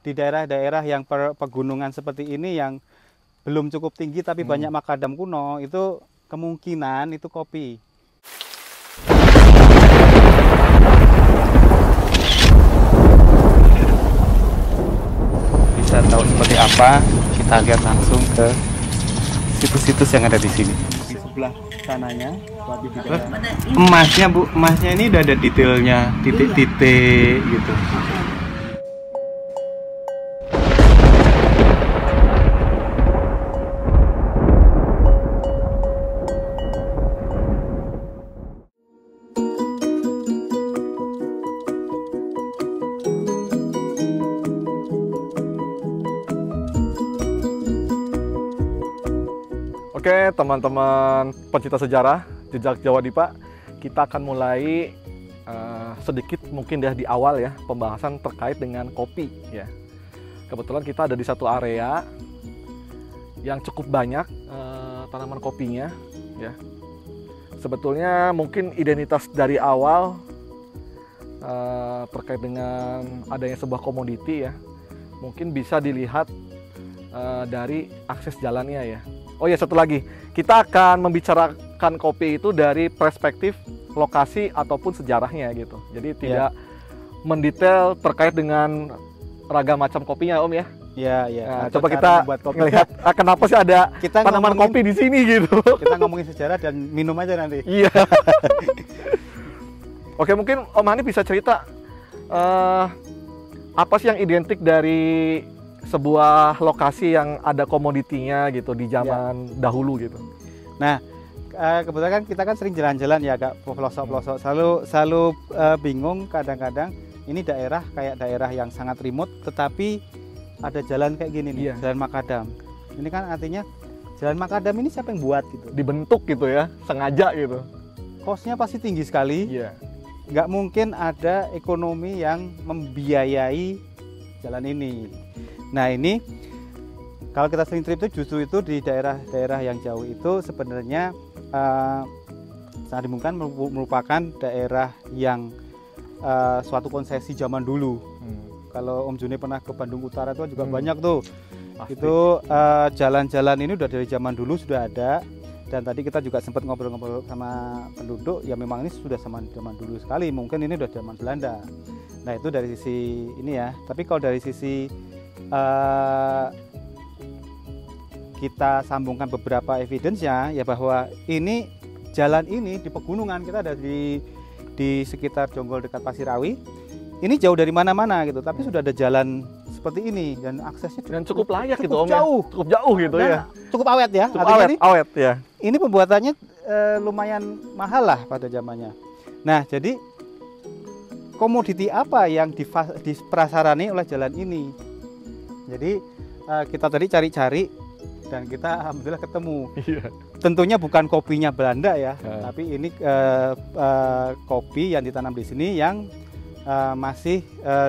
di daerah-daerah yang pegunungan seperti ini yang belum cukup tinggi tapi banyak makadam kuno, itu kemungkinan itu kopi. Bisa tahu seperti apa, kita lihat langsung ke situs-situs yang ada di sini. Di sebelah sananya, tapi di dalam emasnya Bu, emasnya ini udah ada detailnya, titik-titik gitu. Oke, teman-teman pencinta sejarah Jejak Jawa Dipa, kita akan mulai sedikit mungkin di awal ya pembahasan terkait dengan kopi ya. Kebetulan kita ada di satu area yang cukup banyak tanaman kopinya ya. Sebetulnya mungkin identitas dari awal terkait dengan adanya sebuah komoditi ya, mungkin bisa dilihat dari akses jalannya ya. Oh ya, satu lagi, kita akan membicarakan kopi itu dari perspektif lokasi ataupun sejarahnya gitu. Jadi tidak mendetail terkait dengan ragam macam kopinya, Om ya. Iya, iya. Nah, coba kita melihat kenapa sih ada tanaman kopi di sini gitu. Kita ngomongin sejarah dan minum aja nanti. Iya. Oke, mungkin Om Hani bisa cerita apa sih yang identik dari sebuah lokasi yang ada komoditinya gitu di zaman dahulu gitu. Nah, kebetulan kan kita kan sering jalan-jalan ya Kak, pelosok-pelosok. Selalu bingung kadang-kadang ini daerah kayak daerah yang sangat remote tetapi ada jalan kayak gini nih, jalan makadam. Ini kan artinya jalan makadam ini siapa yang buat gitu? Dibentuk gitu ya, sengaja gitu. Kosnya pasti tinggi sekali. Iya. Nggak mungkin ada ekonomi yang membiayai jalan ini. Nah ini kalau kita sering trip itu justru itu di daerah-daerah yang jauh itu sebenarnya sangat dimungkinkan merupakan daerah yang suatu konsesi zaman dulu. Kalau Om Juni pernah ke Bandung Utara itu juga banyak tuh. Pasti. Itu jalan-jalan ini udah dari zaman dulu sudah ada. Dan tadi kita juga sempat ngobrol-ngobrol sama penduduk, ya memang ini sudah zaman dulu sekali, mungkin ini udah zaman Belanda. Nah itu dari sisi ini ya. Tapi kalau dari sisi kita sambungkan beberapa evidence-nya ya bahwa ini jalan ini di pegunungan, kita ada di sekitar Jonggol dekat Pasirawi. Ini jauh dari mana-mana gitu, tapi sudah ada jalan seperti ini dan aksesnya dan cukup layak gitu Om jauh. Ya. Cukup jauh gitu dan ya. Cukup awet ya. Cukup awet ya. Ini pembuatannya lumayan mahal lah pada zamannya. Nah, jadi komoditi apa yang diprasarani oleh jalan ini? Jadi kita tadi cari-cari dan kita alhamdulillah ketemu. Iya. Tentunya bukan kopinya Belanda ya, tapi ini kopi yang ditanam di sini yang masih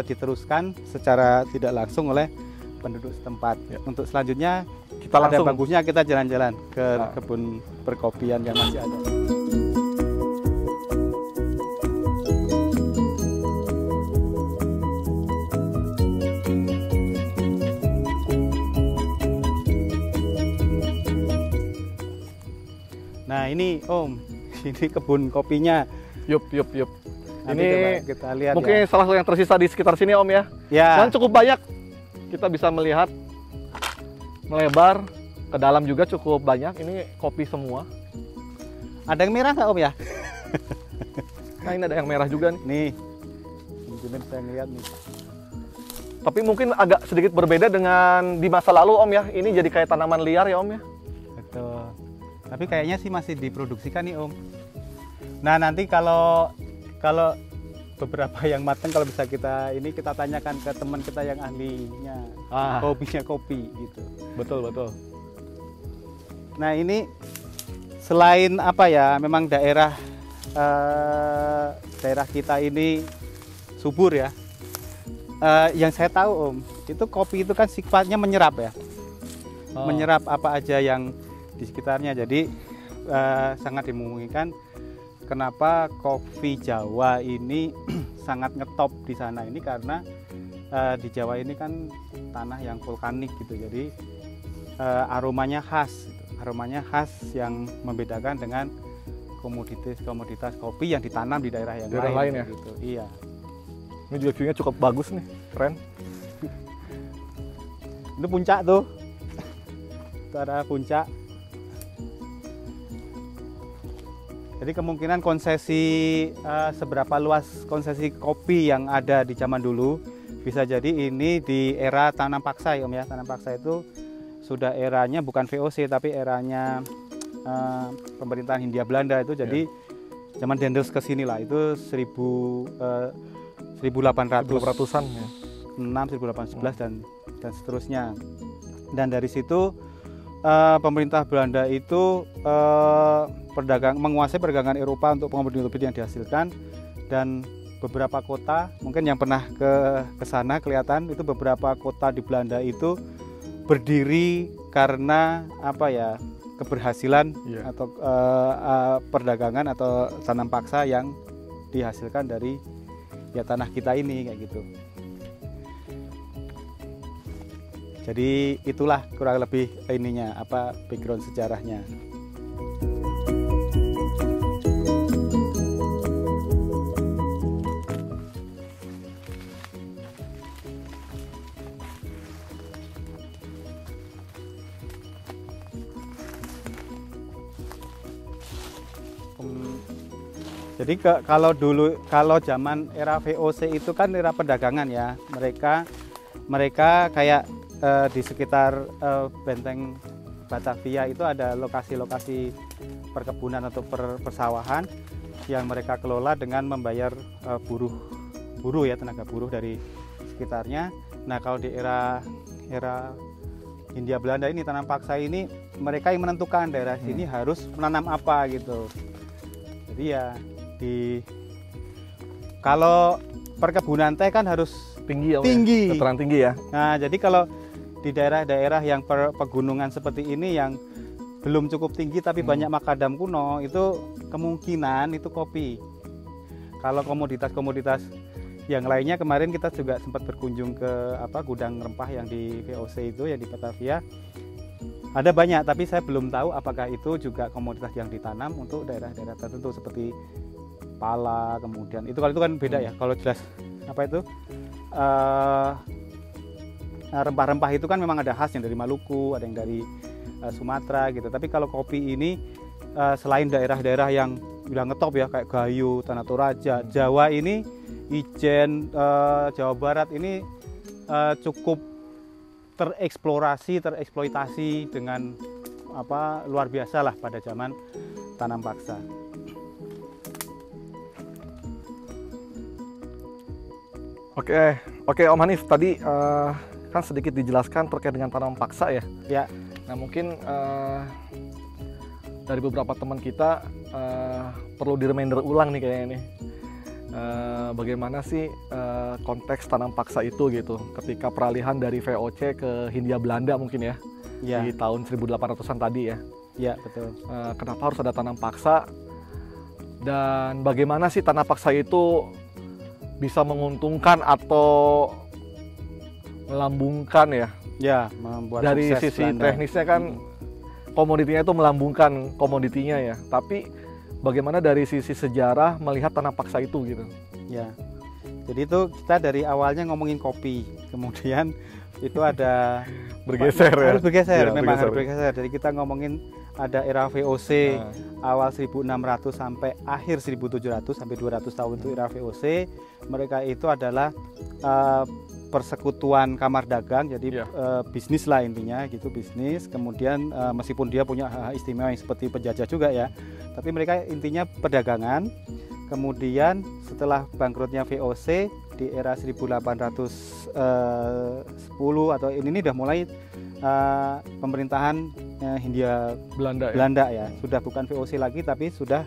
diteruskan secara tidak langsung oleh penduduk setempat. Ya. Untuk selanjutnya kita langsung bagusnya kita jalan-jalan ke kebun perkopian yang masih ada. Nah ini Om, ini kebun kopinya. Yup. Nanti ini kita lihat mungkin ya. salah satu yang tersisa di sekitar sini Om ya. Ya. Dan cukup banyak. Kita bisa melihat melebar ke dalam juga cukup banyak. Ini kopi semua. Ada yang merah nggak Om ya? Nah ini ada yang merah juga nih. Nih, mungkin saya ngeliat nih. Tapi mungkin agak sedikit berbeda dengan di masa lalu Om ya. Ini jadi kayak tanaman liar ya Om ya. Betul. Tapi kayaknya sih masih diproduksikan nih Om. Nah nanti kalau beberapa yang matang kalau bisa kita tanyakan ke teman kita yang ahlinya kopi gitu. Betul. Nah ini selain apa ya, memang daerah kita ini subur ya. Yang saya tahu Om, itu kopi itu kan sifatnya menyerap ya, menyerap apa aja yang di sekitarnya. Jadi sangat dimungkinkan kenapa kopi Jawa ini sangat ngetop di sana ini karena di Jawa ini kan tanah yang vulkanik gitu, jadi aromanya khas gitu. Aromanya khas yang membedakan dengan komoditas kopi yang ditanam di daerah yang lain ya gitu. Iya. Ini juga view-nya cukup bagus nih, keren. Itu puncak tuh. Itu ada puncak. Jadi kemungkinan konsesi seberapa luas konsesi kopi yang ada di zaman dulu, bisa jadi ini di era tanam paksa ya Om ya. Tanam paksa itu sudah eranya bukan VOC tapi eranya pemerintahan Hindia Belanda itu, jadi zaman Dendels ke sini lah, itu 1800-an ya. 1811 dan seterusnya. Dan dari situ pemerintah Belanda itu menguasai perdagangan Eropa untuk komoditi yang dihasilkan, dan beberapa kota mungkin yang pernah ke sana kelihatan itu beberapa kota di Belanda itu berdiri karena apa ya, keberhasilan atau perdagangan atau tanam paksa yang dihasilkan dari ya tanah kita ini kayak gitu. Jadi itulah kurang lebih ininya apa background sejarahnya. Jadi kalau zaman era VOC itu kan era perdagangan ya, mereka kayak di sekitar benteng Batavia itu ada lokasi-lokasi perkebunan atau persawahan yang mereka kelola dengan membayar buruh ya, tenaga buruh dari sekitarnya. Nah kalau di era Hindia Belanda ini, tanam paksa ini, mereka yang menentukan daerah sini harus menanam apa gitu. Jadi ya kalau perkebunan teh kan harus tinggi, dataran tinggi ya. Nah jadi kalau di daerah-daerah yang pegunungan seperti ini yang belum cukup tinggi tapi banyak makadam kuno, itu kemungkinan itu kopi. Kalau komoditas-komoditas yang lainnya, kemarin kita juga sempat berkunjung ke gudang rempah yang di VOC itu yang di Batavia. Ada banyak, tapi saya belum tahu apakah itu juga komoditas yang ditanam untuk daerah-daerah tertentu seperti pala, kemudian itu kan beda ya. Kalau jelas rempah-rempah itu kan memang ada khas yang dari Maluku, ada yang dari Sumatera gitu. Tapi kalau kopi ini selain daerah-daerah yang udah ngetop ya kayak Gayo, Tanah Toraja, Jawa ini, Ijen, Jawa Barat ini cukup tereksploitasi dengan luar biasa lah pada zaman tanam paksa. Oke Om Hanif, tadi kan sedikit dijelaskan terkait dengan tanam paksa ya. Ya. Nah mungkin dari beberapa teman kita perlu di-reminder ulang nih kayaknya nih. Bagaimana sih konteks tanam paksa itu gitu ketika peralihan dari VOC ke Hindia Belanda mungkin ya, di tahun 1800-an tadi ya. Iya betul. Kenapa harus ada tanam paksa dan bagaimana sih tanam paksa itu bisa menguntungkan atau melambungkan ya? Ya, membuat dari sisi Belanda. Teknisnya kan komoditinya itu melambungkan komoditinya ya, tapi bagaimana dari sisi sejarah melihat tanam paksa itu gitu? Ya, jadi itu kita dari awalnya ngomongin kopi, kemudian itu ada bergeser ya? Harus bergeser, memang harus bergeser. Jadi kita ngomongin ada era VOC awal 1600 sampai akhir 1700 sampai 200 tahun itu era VOC. Mereka itu adalah persekutuan kamar dagang, jadi bisnis lah intinya gitu, bisnis. Kemudian meskipun dia punya hak istimewa yang seperti penjajah juga ya, tapi mereka intinya perdagangan. Kemudian setelah bangkrutnya VOC di era 1810 atau ini udah mulai pemerintahan Hindia Belanda ya, sudah bukan VOC lagi tapi sudah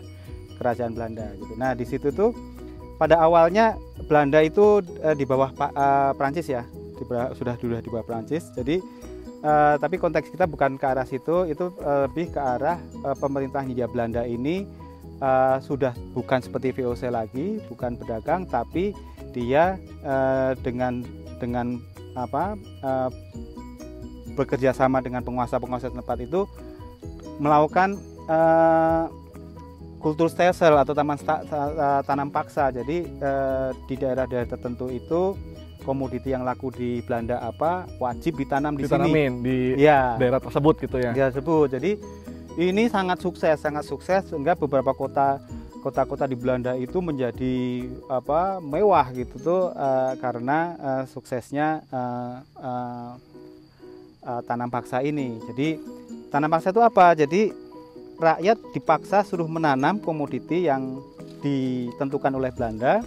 kerajaan Belanda gitu. Nah di situ tuh pada awalnya Belanda itu di bawah Prancis ya, sudah di bawah Prancis. Jadi tapi konteks kita bukan ke arah situ, itu lebih ke arah pemerintahan Hindia Belanda ini sudah bukan seperti VOC lagi, bukan pedagang, tapi dia dengan dengan bekerja sama dengan penguasa-penguasa tempat itu melakukan kultur stelsel atau tanam paksa. Jadi di daerah-daerah tertentu itu komoditi yang laku di Belanda wajib ditanam di sini di daerah tersebut gitu ya. Jadi ini sangat sukses sehingga beberapa kota-kota di Belanda itu menjadi mewah gitu tuh karena suksesnya tanam paksa ini. Jadi tanam paksa itu apa? Jadi rakyat dipaksa suruh menanam komoditi yang ditentukan oleh Belanda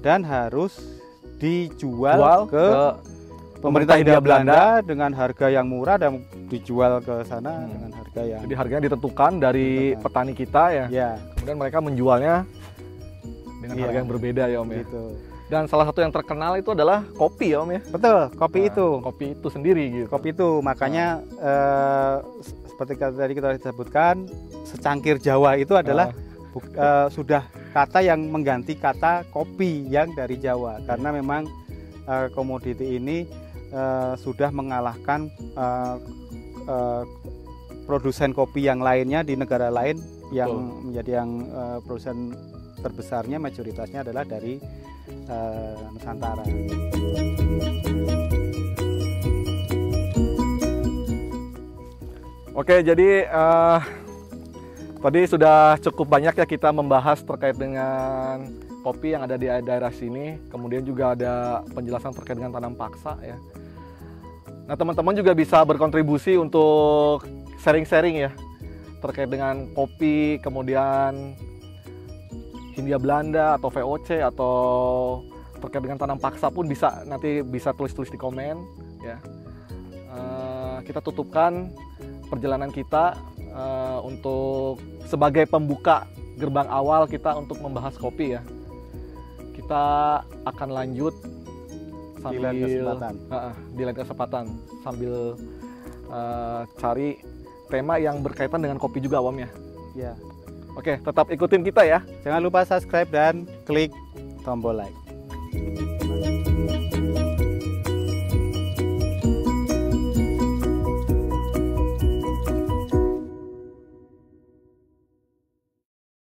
dan harus dijual ke pemerintah Hindia Belanda dengan harga yang murah dan dijual ke sana dengan harga yang... Jadi harganya ditentukan dari petani kita ya. Kemudian mereka menjualnya dengan harga yang berbeda ya Om ya. Gitu. Dan salah satu yang terkenal itu adalah kopi ya Om ya. Betul, kopi itu. Kopi itu sendiri gitu. Kopi itu makanya seperti tadi kita sebutkan, secangkir Jawa itu adalah sudah kata yang mengganti kata kopi yang dari Jawa, karena memang komoditi ini sudah mengalahkan produsen kopi yang lainnya di negara lain. Yang menjadi yang produsen terbesarnya mayoritasnya adalah dari Nusantara. Oke, jadi tadi sudah cukup banyak ya kita membahas terkait dengan kopi yang ada di daerah sini. Kemudian juga ada penjelasan terkait dengan tanam paksa ya. Nah, teman-teman juga bisa berkontribusi untuk sharing-sharing ya terkait dengan kopi, kemudian Hindia Belanda atau VOC atau terkait dengan tanam paksa pun nanti bisa tulis-tulis di komen ya. Kita tutupkan perjalanan kita untuk sebagai pembuka gerbang awal kita untuk membahas kopi ya. Kita akan lanjut sambil di lain kesempatan sambil cari tema yang berkaitan dengan kopi juga Om ya. Ya. Oke, tetap ikutin kita ya. Jangan lupa subscribe dan klik tombol like.